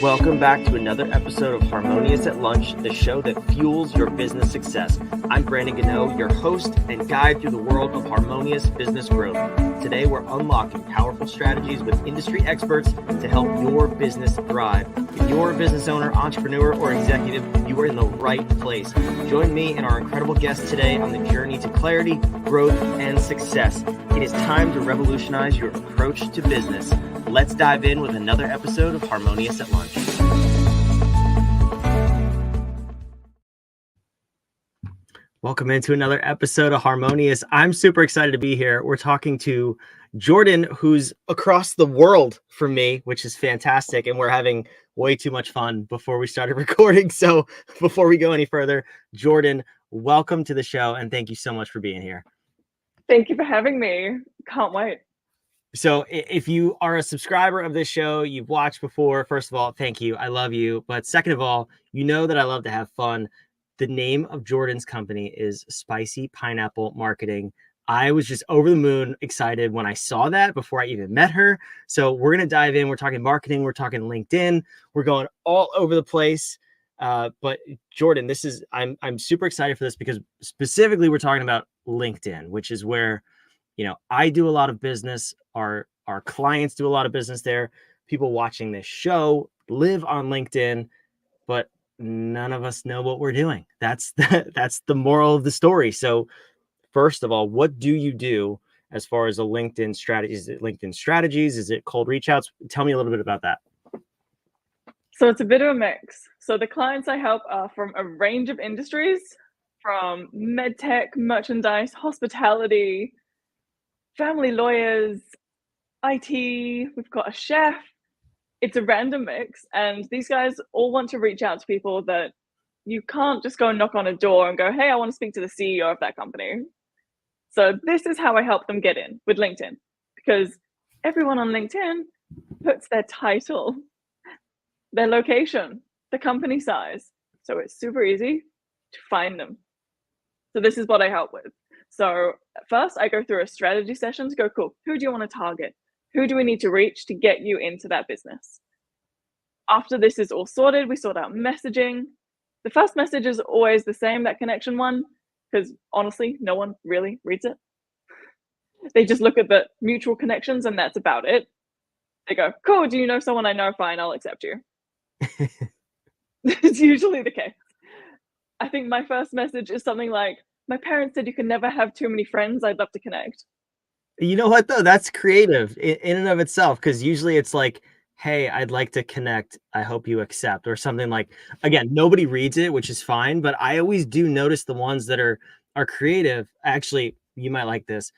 Welcome back to another episode of Harmonious at Lunch, the show that fuels your business success. I'm Brandon Gano, your host and guide through the world of harmonious business growth. Today, we're unlocking powerful strategies with industry experts to help your business thrive. If you're a business owner, entrepreneur, or executive, you are in the right place. Join me and our incredible guest today on the journey to clarity, growth, and success. It is time to revolutionize your approach to business. Let's dive in with another episode of Harmonious at Lunch. Welcome into another episode of Harmonious. I'm super excited to be here. We're talking to Jordan, who's across the world from me, which is fantastic. And we're having way too much fun before we started recording. So before we go any further, Jordan, welcome to the show. And thank you so much for being here. Thank you for having me. Can't wait. So if you are a subscriber of this show, you've watched before, first of all, thank you. I love you. But second of all, you know that I love to have fun. The name of Jordan's company is Spicy Pineapple Marketing. I was just over the moon excited when I saw that before I even met her. So we're going to dive in. We're talking marketing. We're talking LinkedIn. We're going all over the place. But Jordan, I'm super excited for this because specifically we're talking about LinkedIn, which is where I do a lot of business. Our clients do a lot of business there. People watching this show live on LinkedIn, but none of us know what we're doing. That's the moral of the story. So first of all, what do you do as far as a LinkedIn strategy? Is it LinkedIn strategies? Is it cold reach outs? Tell me a little bit about that. So it's a bit of a mix. So the clients I help are from a range of industries, from medtech, merchandise, hospitality, family lawyers, IT, we've got a chef. It's a random mix. And these guys all want to reach out to people that you can't just go and knock on a door and go, hey, I want to speak to the CEO of that company. So this is how I help them get in with LinkedIn, because everyone on LinkedIn puts their title, their location, the company size. So it's super easy to find them. So this is what I help with. So first I go through a strategy session to go, cool, who do you want to target? Who do we need to reach to get you into that business? After this is all sorted, we sort out messaging. The first message is always the same, that connection one, because honestly, no one really reads it. They just look at the mutual connections and that's about it. They go, cool, do you know someone I know? Fine, I'll accept you. It's usually the case. I think my first message is something like, my parents said you can never have too many friends. I'd love to connect. You know what, though? That's creative in and of itself, because usually it's like, hey, I'd like to connect. I hope you accept, or something like, again, nobody reads it, which is fine. But I always do notice the ones that are creative. Actually, you might like this.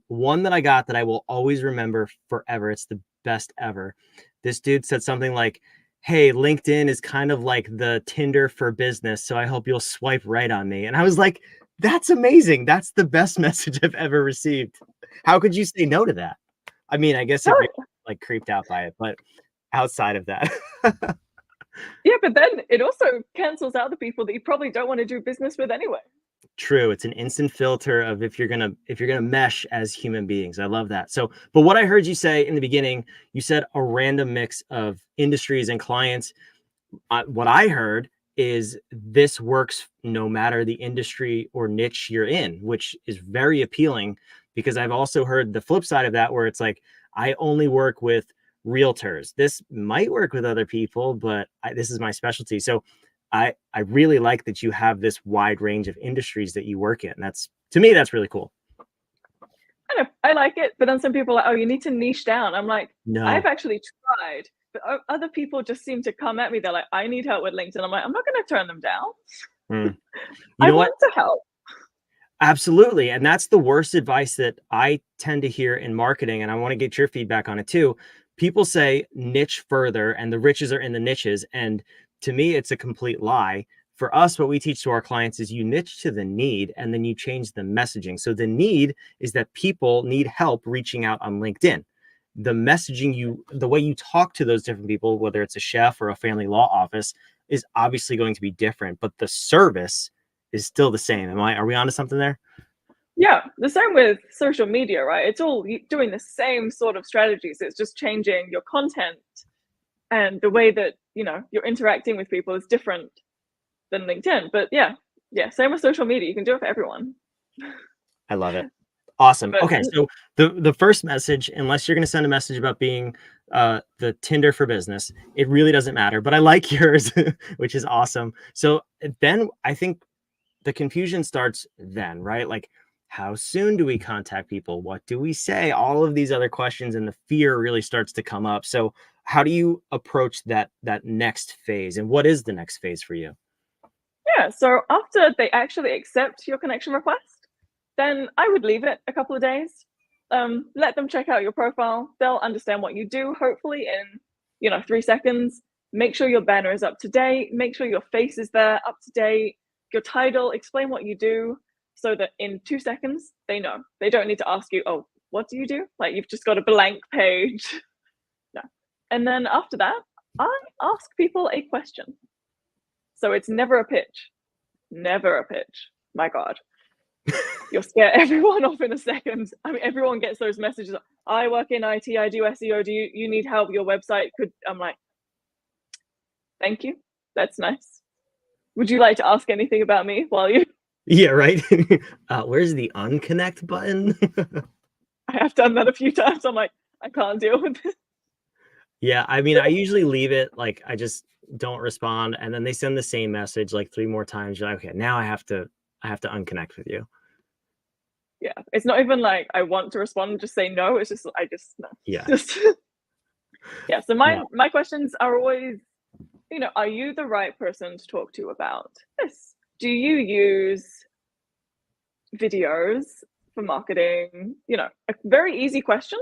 One that I got that I will always remember forever. It's the best ever. This dude said something like, hey, LinkedIn is kind of like the Tinder for business. So I hope you'll swipe right on me. And I was like, that's amazing. That's the best message I've ever received. How could you say no to that? I mean, I guess if you're like creeped out by it, but outside of that. Yeah, but then it also cancels out the people that you probably don't want to do business with anyway. True. It's an instant filter of if you're gonna mesh as human beings. I love that. So, but what I heard you say in the beginning, you said a random mix of industries and clients. What I heard is this works no matter the industry or niche you're in, which is very appealing, because I've also heard the flip side of that, where it's like, I only work with realtors. This might work with other people, but this is my specialty. So I really like that you have this wide range of industries that you work in. To me, that's really cool. I know, I like it, but then some people are like, oh, you need to niche down. I'm like, No. I've actually tried, but other people just seem to come at me. They're like, I need help with LinkedIn. I'm like, I'm not going to turn them down. I want to help. Absolutely. And that's the worst advice that I tend to hear in marketing. And I want to get your feedback on it too. People say niche further and the riches are in the niches. And to me, it's a complete lie. For us, what we teach to our clients is you niche to the need and then you change the messaging. So the need is that people need help reaching out on LinkedIn. The messaging, the way you talk to those different people, whether it's a chef or a family law office, is obviously going to be different, but the service is still the same. Are we onto something there? Yeah, the same with social media, right? It's all doing the same sort of strategies. It's just changing your content and the way that you're interacting with people is different than LinkedIn. But yeah, same with social media. You can do it for everyone. I love it. Awesome. But Okay, so the first message, unless you're going to send a message about being the Tinder for business, it really doesn't matter. But I like yours, which is awesome. So then I think the confusion starts then, right? Like, how soon do we contact people? What do we say? All of these other questions, and the fear really starts to come up. So how do you approach that next phase, and what is the next phase for you? yeah, so after they actually accept your connection request, then I would leave it a couple of days. Let them check out your profile. They'll understand what you do, hopefully in 3 seconds. Make sure your banner is up to date. Make sure your face is there, up to date. Your title, explain what you do, so that in 2 seconds they know. They don't need to ask you, oh, what do you do? Like, you've just got a blank page. No. And then after that, I ask people a question. So it's never a pitch. Never a pitch. My God. You'll scare everyone off in a second. I mean, everyone gets those messages. I work in IT, I do SEO. Do you need help? Your website could. I'm like, thank you. That's nice. Would you like to ask anything about me while you? Yeah, right. Where's the unconnect button? I have done that a few times. I'm like, I can't deal with this. Yeah, I mean, I usually leave it, like, I just don't respond, and then they send the same message like 3 more times. You're like, okay, now I have to unconnect with you. Yeah, it's not even like I want to respond and just say no. It's just I just no. Yeah. Just yeah. So my questions are always, are you the right person to talk to about this? Do you use videos for marketing? A very easy question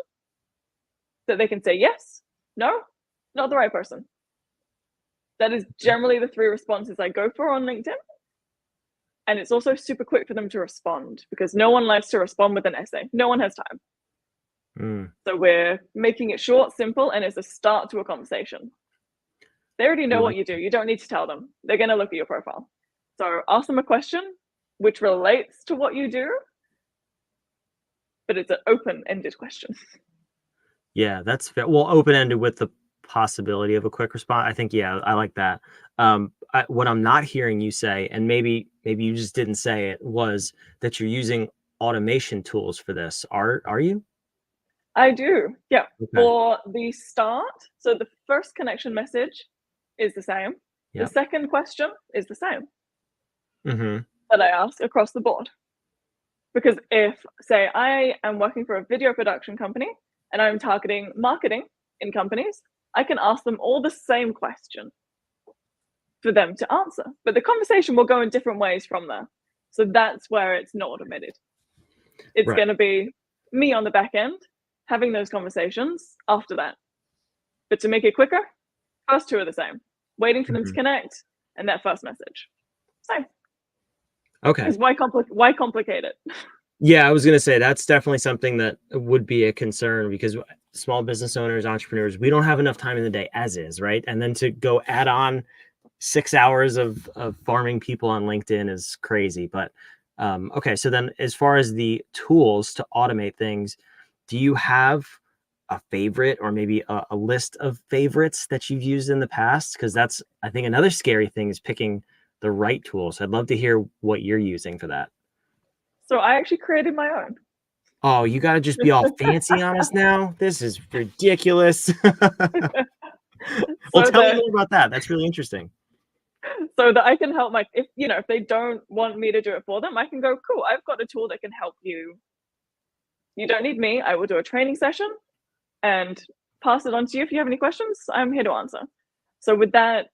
that they can say yes, no, not the right person. That is generally the 3 responses I go for on LinkedIn. And it's also super quick for them to respond, because no one likes to respond with an essay. No one has time. So we're making it short, simple, and it's a start to a conversation. They already know what you do. You don't need to tell them. They're going to look at your profile. So ask them a question which relates to what you do, but it's an open-ended question. Yeah, that's fair. Well, open-ended with the possibility of a quick response. I think, yeah, I like that. What I'm not hearing you say, and maybe you just didn't say it, was that you're using automation tools for this. Are you? I do. Yeah. Okay. For the start, so the first connection message is the same. Yep. The second question is the same Mm-hmm. that I ask across the board. Because if, say, I am working for a video production company and I'm targeting marketing in companies, I can ask them all the same question for them to answer. But the conversation will go in different ways from there. So that's where it's not automated. It's going to be me on the back end having those conversations after that. But to make it quicker, first 2 are the same. Waiting for them to connect, and that first message. Same. Okay. Because why complicate it? Yeah, I was going to say that's definitely something that would be a concern, because small business owners, entrepreneurs, we don't have enough time in the day as is, right? And then to go add on 6 hours of farming people on LinkedIn is crazy. But okay, so then as far as the tools to automate things, do you have a favorite, or maybe a list of favorites that you've used in the past? Because that's, I think, another scary thing is picking the right tools. I'd love to hear what you're using for that. So I actually created my own. Oh, you got to just be all fancy on us now? This is ridiculous. Well, tell me more about that. That's really interesting. So that I can help if they don't want me to do it for them, I can go, cool, I've got a tool that can help you. You don't need me. I will do a training session and pass it on to you. If you have any questions, I'm here to answer. So with that,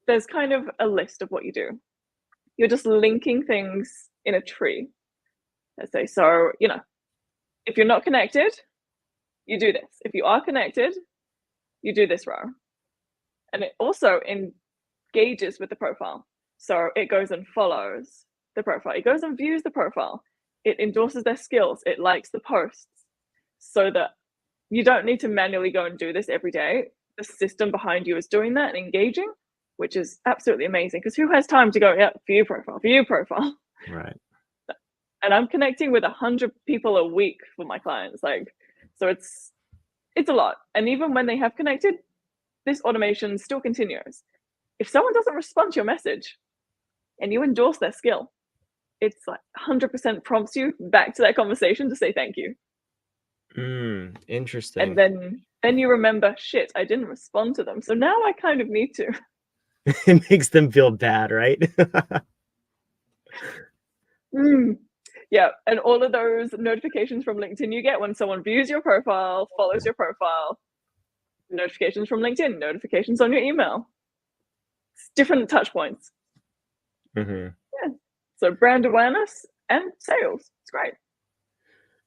there's kind of a list of what you do. You're just linking things in a tree. Let's say, so, if you're not connected, you do this. If you are connected, you do this row. And it also engages with the profile. So it goes and follows the profile. It goes and views the profile. It endorses their skills. It likes the posts, so that you don't need to manually go and do this every day. The system behind you is doing that and engaging, which is absolutely amazing, because who has time to go, yeah, view profile. Right. And I'm connecting with 100 people a week for my clients. So it's a lot. And even when they have connected, this automation still continues. If someone doesn't respond to your message and you endorse their skill, it's like 100% prompts you back to that conversation to say thank you. Interesting. And then you remember, shit, I didn't respond to them. So now I kind of need to. It makes them feel bad, right? Yeah, and all of those notifications from LinkedIn you get when someone views your profile, follows your profile, notifications from LinkedIn, notifications on your email. It's different touch points. Mm-hmm. Yeah. So brand awareness and sales. It's great.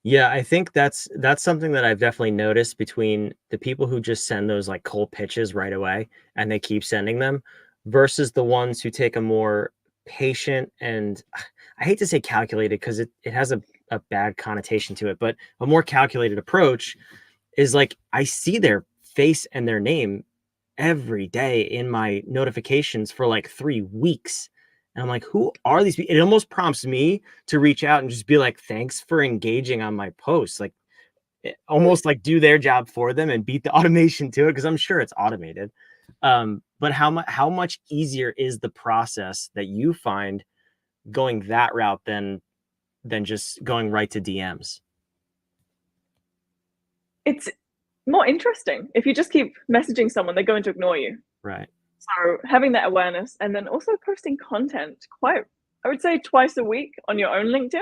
Yeah, I think that's something that I've definitely noticed between the people who just send those like cold pitches right away and they keep sending them versus the ones who take a more patient and I hate to say calculated because it has a bad connotation to it, but a more calculated approach is like I see their face and their name every day in my notifications for like 3 weeks. And I'm like, who are these people? It almost prompts me to reach out and just be like, thanks for engaging on my posts. Like almost like do their job for them and beat the automation to it because I'm sure it's automated. But how much easier is the process that you find going that route than just going right to DMs? It's more interesting. If you just keep messaging someone, they're going to ignore you. Right. So having that awareness and then also posting content quite, I would say twice a week on your own LinkedIn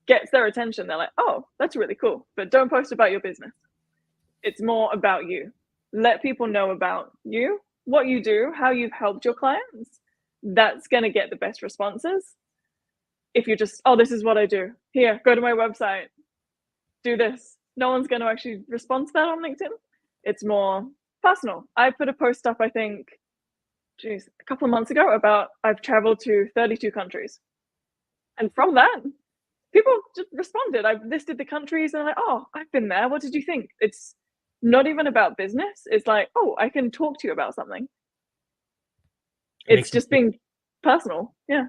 gets their attention. They're like, oh, that's really cool. But don't post about your business. It's more about you. Let people know about you, what you do, how you've helped your clients. That's going to get the best responses. If you're just, oh, this is what I do. Here, go to my website, do this. No one's going to actually respond to that on LinkedIn. It's more personal. I put a post up, I think, a couple of months ago about I've traveled to 32 countries. And from that, people just responded. I've listed the countries and I'm like, oh, I've been there. What did you think? It's not even about business. It's like, oh, I can talk to you about something. It's just being personal. Yeah.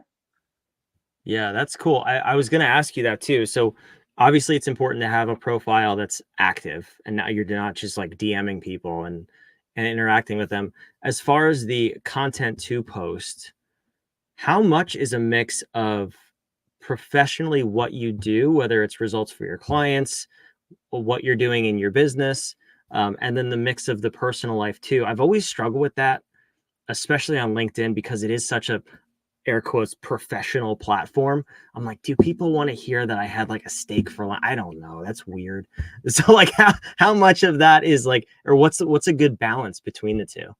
Yeah, that's cool. I was going to ask you that too. So obviously it's important to have a profile that's active and now you're not just like DMing people and interacting with them. As far as the content to post, how much is a mix of professionally what you do, whether it's results for your clients or what you're doing in your business, and then the mix of the personal life too. I've always struggled with that, especially on LinkedIn, because it is such a air quotes professional platform. I'm like, do people want to hear that I had like a steak for lunch? I don't know. That's weird. So like how much of that is like, or what's a good balance between the two?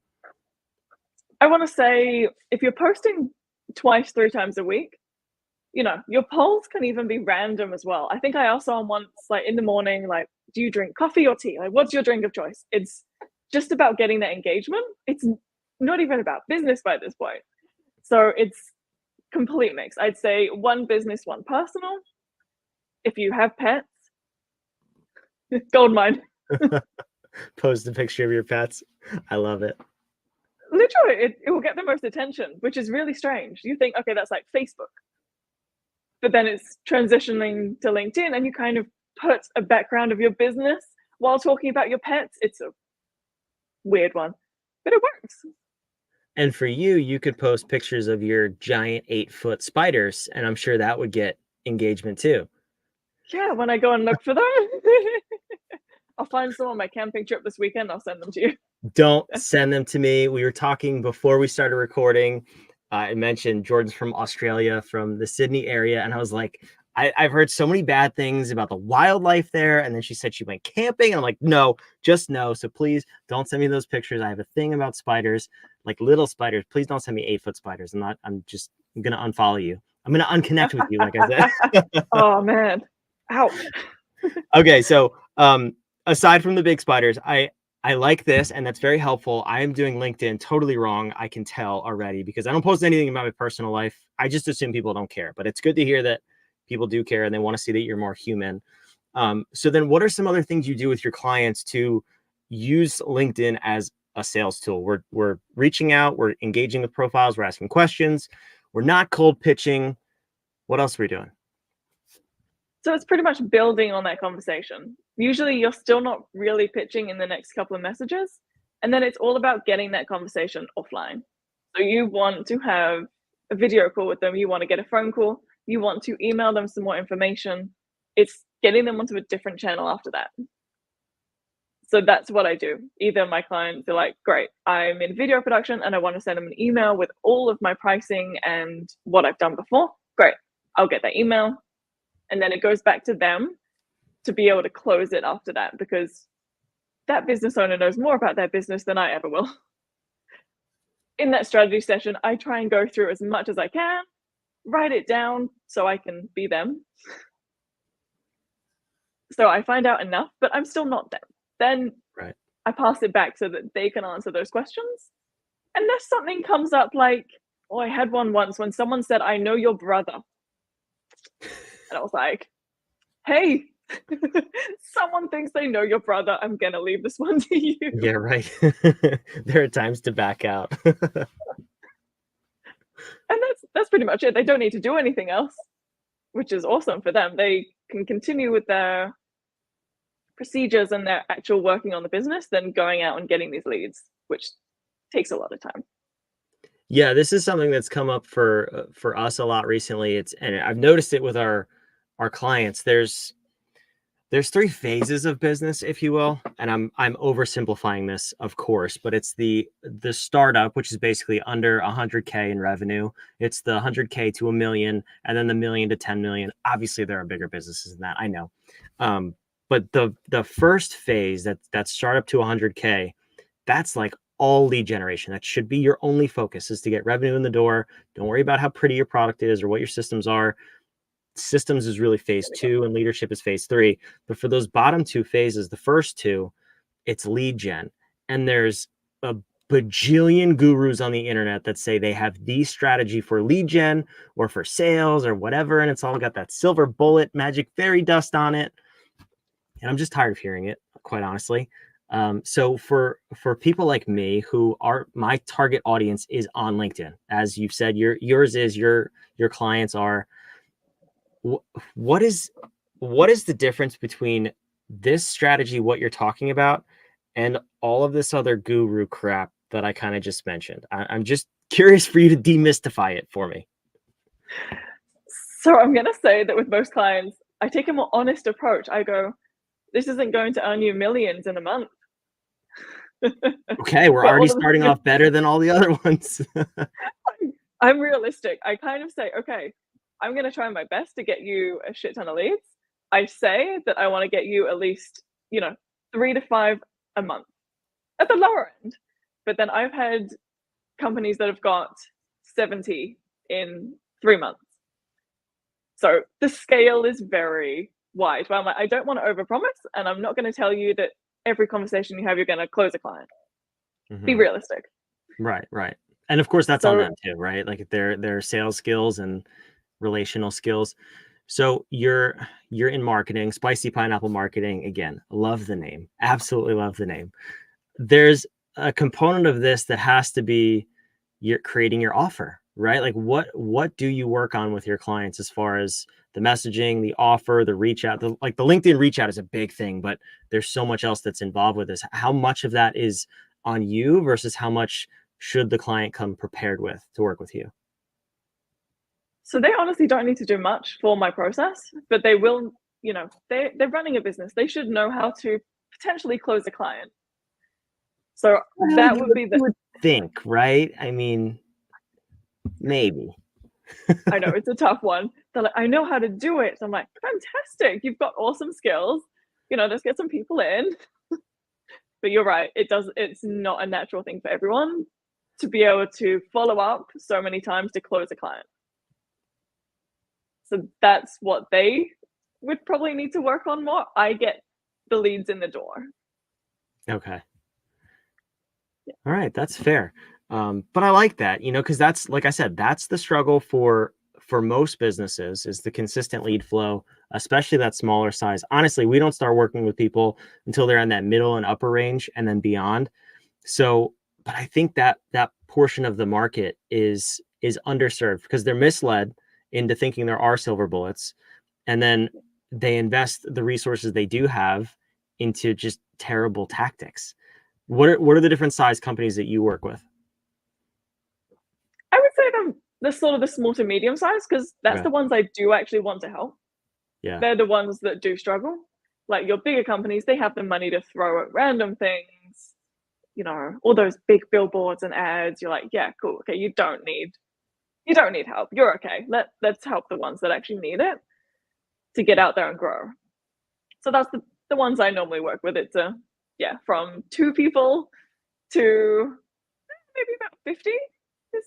I want to say if you're posting twice, 3 times a week, your polls can even be random as well. I think I asked someone once, like in the morning, like, do you drink coffee or tea? Like, what's your drink of choice? It's just about getting that engagement. It's not even about business by this point. So it's complete mix. I'd say one business, one personal. If you have pets, gold mine. Post a picture of your pets. I love it. Literally, it will get the most attention, which is really strange. You think, okay, that's like Facebook. But then it's transitioning to LinkedIn and you kind of put a background of your business while talking about your pets. It's a weird one, but it works. And for you, you could post pictures of your giant 8-foot spiders, and I'm sure that would get engagement too. Yeah, when I go and look for them, I'll find some on my camping trip this weekend. I'll send them to you. Don't send them to me. We were talking before we started recording. I mentioned Jordan's from Australia, from the Sydney area, and I was like, I've heard so many bad things about the wildlife there. And then she said she went camping. And I'm like, no, just no. So please don't send me those pictures. I have a thing about spiders, like little spiders. Please don't send me 8-foot spiders. I'm gonna unfollow you. I'm gonna unconnect with you, like I said. Oh man. Ouch. Okay, so aside from the big spiders, I like this, and that's very helpful. I am doing LinkedIn totally wrong. I can tell already because I don't post anything about my personal life. I just assume people don't care, but it's good to hear that people do care and they want to see that you're more human. So then what are some other things you do with your clients to use LinkedIn as a sales tool? We're reaching out, we're engaging with profiles, we're asking questions, we're not cold pitching. What else are we doing? So it's pretty much building on that conversation. Usually you're still not really pitching in the next couple of messages. And then it's all about getting that conversation offline. So you want to have a video call with them, you want to get a phone call, you want to email them some more information. It's getting them onto a different channel after that. So that's what I do. Either my clients are like, great, I'm in video production and I want to send them an email with all of my pricing and what I've done before. Great, I'll get that email. And then it goes back to them to be able to close it after that, because that business owner knows more about their business than I ever will. In that strategy session, I try and go through as much as I can, write it down so I can be them. So I find out enough, but I'm still not them. Then Right. I pass it back so that they can answer those questions. Unless something comes up like, oh, I had one once when someone said, I know your brother. And I was like, hey, someone thinks they know your brother. I'm going to leave this one to you. Yeah, right. There are times to back out. And that's pretty much it. They don't need to do anything else, which is awesome for them. They can continue with their procedures and their actual working on the business than going out and getting these leads, which takes a lot of time. Yeah, this is something that's come up for us a lot recently. And I've noticed it with our clients. There's three phases of business, if you will, and I'm oversimplifying this, of course, but it's the startup, which is basically under 100K in revenue. It's the 100K to a million, and then the million to 10 million. Obviously, there are bigger businesses than that, I know. But the first phase, that startup to 100K, that's like all lead generation. That should be your only focus, is to get revenue in the door. Don't worry about how pretty your product is or what your systems are. Systems is really phase 2 and leadership is phase 3. But for those bottom two phases, the first two, it's lead gen. And there's a bajillion gurus on the internet that say they have the strategy for lead gen or for sales or whatever. And it's all got that silver bullet magic fairy dust on it. And I'm just tired of hearing it, quite honestly. So for people like me, who are, my target audience is on LinkedIn, as you've said, yours is, your clients are. What is the difference between this strategy, what you're talking about, and all of this other guru crap that I kind of just mentioned? I'm just curious for you to demystify it for me. So I'm going to say that with most clients, I take a more honest approach. I go, this isn't going to earn you millions in a month. Okay, we're already starting off better than all the other ones. I'm realistic. I kind of say, okay, I'm going to try my best to get you a shit ton of leads. I say that I want to get you at least, 3 to 5 a month at the lower end. But then I've had companies that have got 70 in 3 months. So the scale is very wide. But I'm like, I don't want to overpromise, and I'm not going to tell you that every conversation you have, you're going to close a client. Mm-hmm. Be realistic. Right. And of course, that's on them too, right? Like their sales skills and relational skills. So you're in marketing, Spicy Pineapple Marketing. Again, love the name. Absolutely love the name. There's a component of this that has to be you're creating your offer, right? Like what do you work on with your clients as far as the messaging, the offer, the reach out? The LinkedIn reach out is a big thing, but there's so much else that's involved with this. How much of that is on you versus how much should the client come prepared with to work with you? So they honestly don't need to do much for my process, but they will, they're running a business. They should know how to potentially close a client. So that would be would think, right? I mean, maybe. I know it's a tough one. They're like, I know how to do it. So I'm like, fantastic. You've got awesome skills. Let's get some people in. But you're right. It's not a natural thing for everyone to be able to follow up so many times to close a client. So that's what they would probably need to work on more. I get the leads in the door. Okay. Yeah. All right. That's fair. But I like that, because that's, like I said, that's the struggle for most businesses, is the consistent lead flow, especially that smaller size. Honestly, we don't start working with people until they're in that middle and upper range and then beyond. So, but I think that portion of the market is underserved because they're misled into thinking there are silver bullets, and then they invest the resources they do have into just terrible tactics. What are the different size companies that you work with? I would say the sort of the small to medium size, because that's Okay. the ones I do actually want to help. Yeah. They're the ones that do struggle. Like your bigger companies, they have the money to throw at random things, all those big billboards and ads. You're like, yeah, cool. Okay, you don't need help. You're okay. Let's help the ones that actually need it to get out there and grow. So that's the ones I normally work with. It's from 2 people to maybe about 50 is,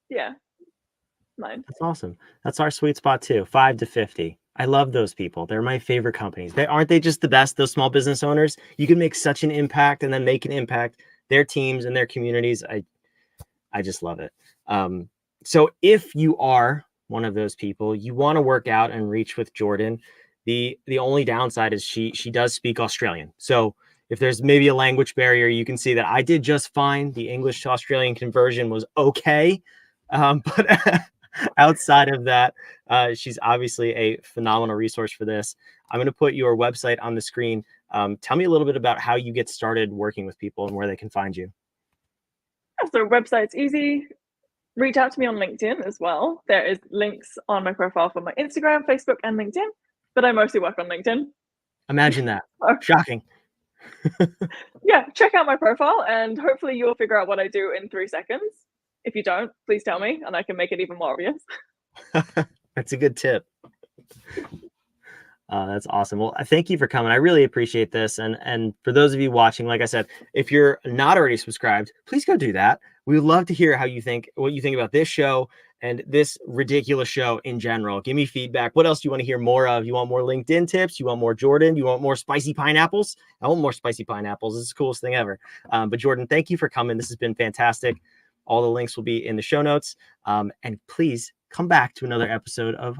yeah, mine. That's awesome. That's our sweet spot too. 5 to 50. I love those people. They're my favorite companies. Aren't they just the best, those small business owners? You can make such an impact and then they can impact their teams and their communities. I just love it. So if you are one of those people, you want to work out and reach with Jordan. The only downside is she does speak Australian. So if there's maybe a language barrier, you can see that I did just fine. The English to Australian conversion was okay. But outside of that, she's obviously a phenomenal resource for this. I'm going to put your website on the screen. Tell me a little bit about how you get started working with people and where they can find you. So website's easy. Reach out to me on LinkedIn as well. There is links on my profile for my Instagram, Facebook, and LinkedIn, but I mostly work on LinkedIn. Imagine that. So, Shocking. yeah, check out my profile and hopefully you'll figure out what I do in 3 seconds. If you don't, please tell me and I can make it even more obvious. That's a good tip. That's awesome. Well, thank you for coming. I really appreciate this. And for those of you watching, like I said, if you're not already subscribed, please go do that. We would love to hear what you think about this show and this ridiculous show in general. Give me feedback. What else do you want to hear more of? You want more LinkedIn tips? You want more Jordan? You want more spicy pineapples? I want more spicy pineapples. This is the coolest thing ever. But Jordan, thank you for coming. This has been fantastic. All the links will be in the show notes. And please come back to another episode of